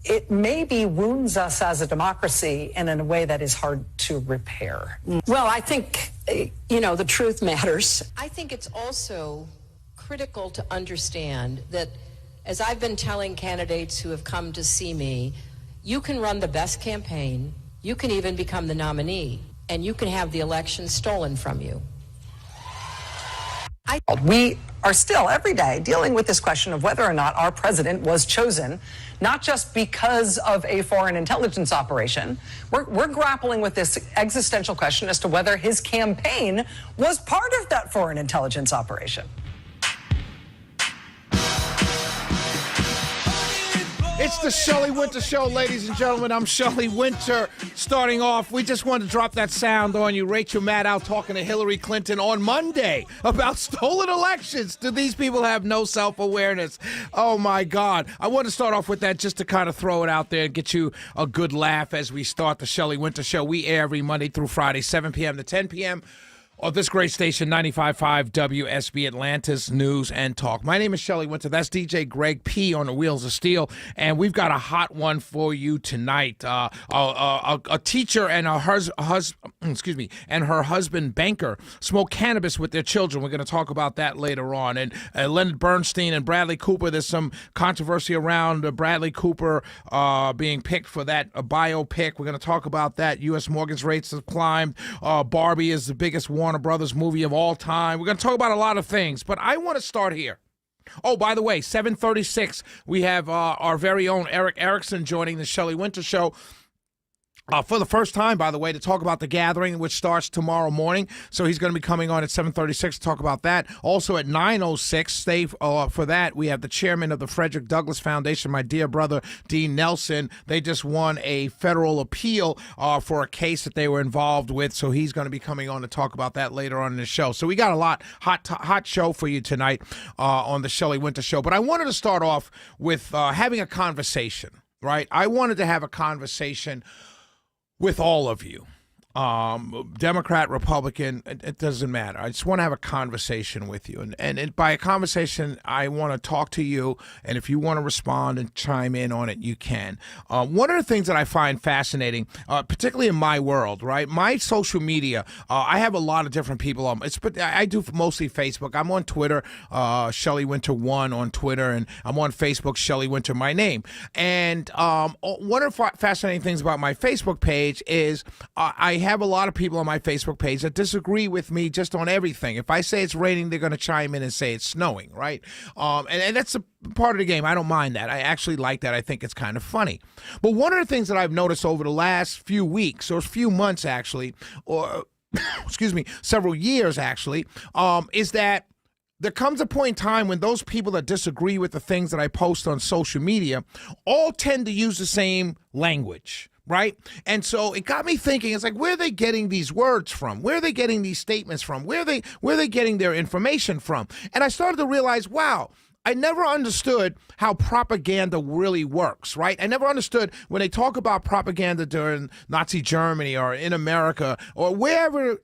it maybe wounds us as a democracy and in a way that is hard to repair. Well, I think, the truth matters. I think it's also critical to understand that, as I've been telling candidates who have come to see me, you can run the best campaign, you can even become the nominee, and you can have the election stolen from you. We are still every day dealing with this question of whether or not our president was chosen, not just because of a foreign intelligence operation. We're grappling with this existential question as to whether his campaign was part of that foreign intelligence operation. It's the Shelley Wynter Show, ladies and gentlemen. I'm Shelley Wynter. Starting off, we just wanted to drop that sound on you. Rachel Maddow talking to Hillary Clinton on Monday about stolen elections. Do these people have no self-awareness? Oh, my God. I want to start off with that just to kind of throw it out there and get you a good laugh as we start the Shelley Wynter Show. We air every Monday through Friday, 7 p.m. to 10 p.m. on this great station, 95.5 WSB, Atlanta's News and Talk. My name is Shelley Wynter. That's DJ Greg P. on the Wheels of Steel, and we've got a hot one for you tonight. A teacher and her husband, banker, smoke cannabis with their children. We're going to talk about that later on. And Leonard Bernstein and Bradley Cooper. There's some controversy around Bradley Cooper being picked for that biopic. We're going to talk about that. U.S. mortgage rates have climbed. Barbie is the biggest Warner Brothers movie of all time. We're going to talk about a lot of things, but I want to start here. Oh, by the way, 7:36, we have our very own Eric Erickson joining the Shelley Wynter Show. For the first time, by the way, to talk about The Gathering, which starts tomorrow morning. So he's going to be coming on at 7:36 to talk about that. Also at 9:06, stay for that. We have the chairman of the Frederick Douglass Foundation, my dear brother, Dean Nelson. They just won a federal appeal for a case that they were involved with. So he's going to be coming on to talk about that later on in the show. So we got a lot hot show for you tonight on the Shelley Wynter Show. But I wanted to start off with having a conversation, right? I wanted to have a conversation with all of you, Democrat, Republican, it doesn't matter. I just want to have a conversation with you. And by a conversation, I want to talk to you. And if you want to respond and chime in on it, you can. One of the things that I find fascinating, particularly in my world, right? My social media, I have a lot of different people on. I do mostly Facebook. I'm on Twitter, Shelley Wynter 1 on Twitter, and I'm on Facebook, Shelley Wynter, my name. And one of the fascinating things about my Facebook page is I have a lot of people on my Facebook page that disagree with me just on everything. If I say it's raining, they're going to chime in and say it's snowing, right? And that's a part of the game. I don't mind that. I actually like that. I think it's kind of funny. But one of the things that I've noticed over the last few weeks or few months, actually, or excuse me, several years, actually, is that there comes a point in time when those people that disagree with the things that I post on social media all tend to use the same language. Right? And so it got me thinking, it's like, where are they getting these words from? Where are they getting these statements from? Where are they getting their information from? And I started to realize, wow, I never understood how propaganda really works, right? I never understood when they talk about propaganda during Nazi Germany or in America or wherever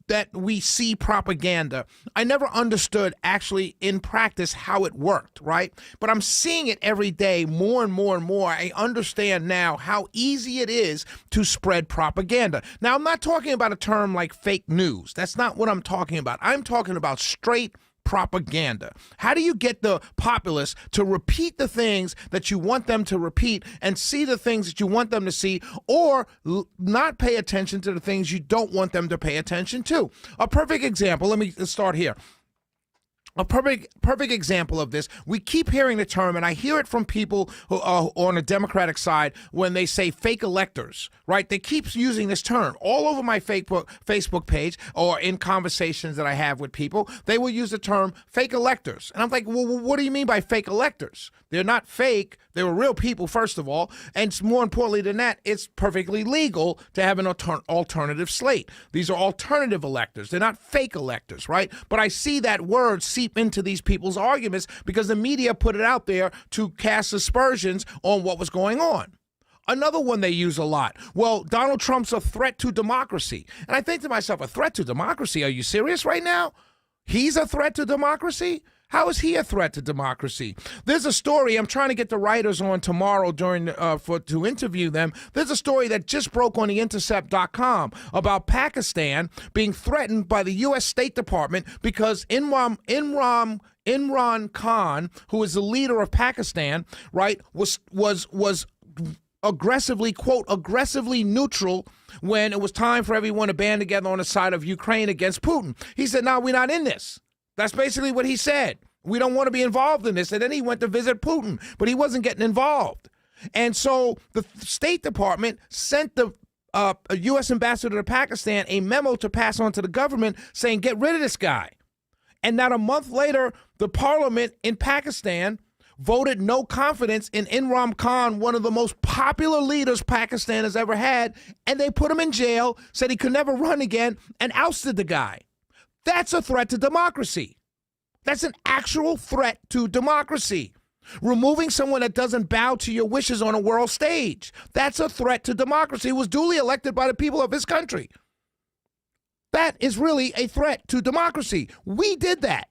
that we see propaganda. I never understood actually in practice how it worked, right? But I'm seeing it every day more and more and more. I understand now how easy it is to spread propaganda. Now, I'm not talking about a term like fake news. That's not what I'm talking about. I'm talking about straight propaganda. How do you get the populace to repeat the things that you want them to repeat and see the things that you want them to see, or not pay attention to the things you don't want them to pay attention to? A perfect example, let me start here. A perfect example of this, we keep hearing the term, and I hear it from people who on the Democratic side when they say fake electors, right? They keep using this term all over my Facebook page or in conversations that I have with people. They will use the term fake electors. And I'm like, well, what do you mean by fake electors? They're not fake. They were real people, first of all. And more importantly than that, it's perfectly legal to have an alternative slate. These are alternative electors. They're not fake electors, right? But I see that word seep into these people's arguments because the media put it out there to cast aspersions on what was going on. Another one they use a lot. Well, Donald Trump's a threat to democracy. And I think to myself, a threat to democracy? Are you serious right now? He's a threat to democracy? How is he a threat to democracy? There's a story, I'm trying to get the writers on tomorrow to interview them. There's a story that just broke on theintercept.com about Pakistan being threatened by the U.S. State Department because Imran Khan, who is the leader of Pakistan, right, was aggressively, quote, aggressively neutral when it was time for everyone to band together on the side of Ukraine against Putin. He said, no, we're not in this. That's basically what he said. We don't want to be involved in this. And then he went to visit Putin, but he wasn't getting involved. And so the State Department sent the U.S. ambassador to Pakistan a memo to pass on to the government saying, get rid of this guy. And not a month later, the parliament in Pakistan voted no confidence in Imran Khan, one of the most popular leaders Pakistan has ever had, and they put him in jail, said he could never run again, and ousted the guy. That's a threat to democracy. That's an actual threat to democracy. Removing someone that doesn't bow to your wishes on a world stage. That's a threat to democracy. He was duly elected by the people of his country. That is really a threat to democracy. We did that.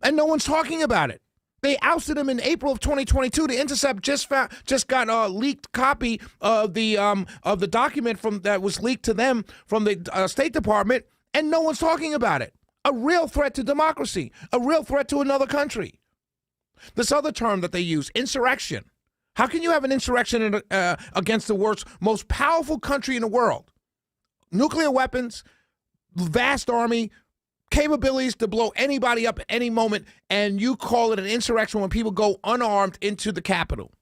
And no one's talking about it. They ousted him in April of 2022. The Intercept just got a leaked copy of the document that was leaked to them from the State Department, and no one's talking about it. A real threat to democracy, a real threat to another country. This other term that they use, insurrection. How can you have an insurrection against the most powerful country in the world? Nuclear weapons, vast army, capabilities to blow anybody up at any moment, and you call it an insurrection when people go unarmed into the Capitol.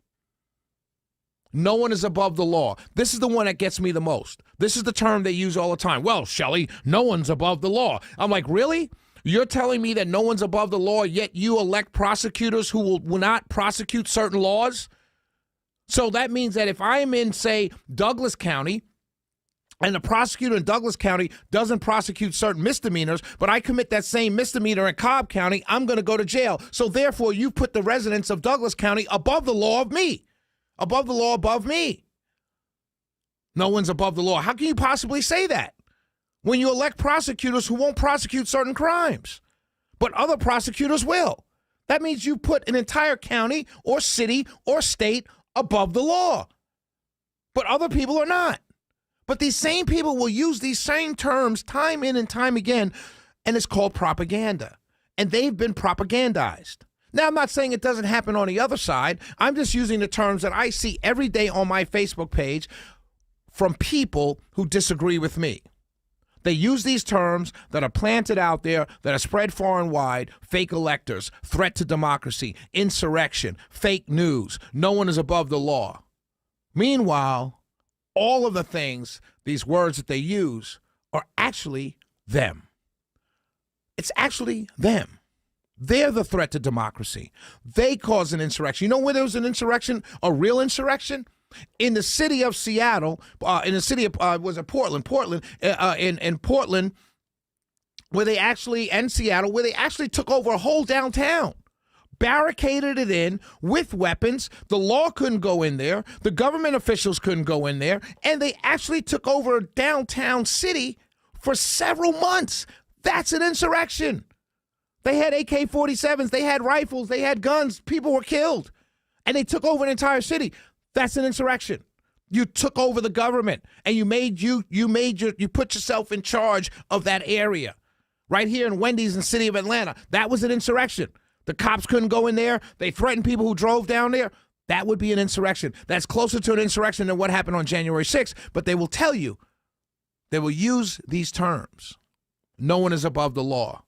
No one is above the law. This is the one that gets me the most. This is the term they use all the time. Well, Shelley, no one's above the law. I'm like, really? You're telling me that no one's above the law, yet you elect prosecutors who will not prosecute certain laws? So that means that if I'm in, say, Douglas County, and the prosecutor in Douglas County doesn't prosecute certain misdemeanors, but I commit that same misdemeanor in Cobb County, I'm going to go to jail. So therefore, you put the residents of Douglas County above the law of me, above the law above me. No one's above the law. How can you possibly say that when you elect prosecutors who won't prosecute certain crimes, but other prosecutors will? That means you put an entire county or city or state above the law, but other people are not. But these same people will use these same terms time in and time again, and it's called propaganda. And they've been propagandized. Now, I'm not saying it doesn't happen on the other side. I'm just using the terms that I see every day on my Facebook page from people who disagree with me. They use these terms that are planted out there, that are spread far and wide: fake electors, threat to democracy, insurrection, fake news, no one is above the law. Meanwhile, all of the things, these words that they use, are actually them. It's actually them. They're the threat to democracy. They cause an insurrection. You know where there was an insurrection, a real insurrection? In the city of Seattle, in the city of, was it Portland? In Portland, where they actually, and Seattle, where they actually took over a whole downtown. Barricaded it in with weapons. The law couldn't go in there. The government officials couldn't go in there. And they actually took over a downtown city for several months. That's an insurrection. They had AK-47s. They had rifles. They had guns. People were killed. And they took over an entire city. That's an insurrection. You took over the government and you put yourself in charge of that area. Right here in Wendy's in the city of Atlanta. That was an insurrection. The cops couldn't go in there. They threatened people who drove down there. That would be an insurrection. That's closer to an insurrection than what happened on January 6th. But they will tell you, they will use these terms. No one is above the law.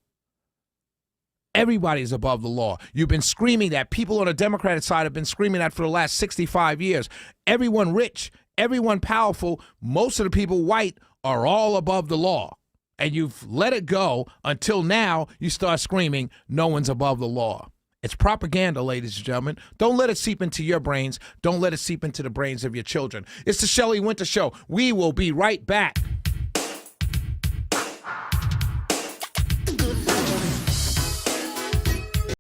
Everybody is above the law. You've been screaming that. People on the Democratic side have been screaming that for the last 65 years. Everyone rich, everyone powerful, most of the people white are all above the law. And you've let it go until now you start screaming, no one's above the law. It's propaganda, ladies and gentlemen. Don't let it seep into your brains. Don't let it seep into the brains of your children. It's the Shelley Wynter Show. We will be right back.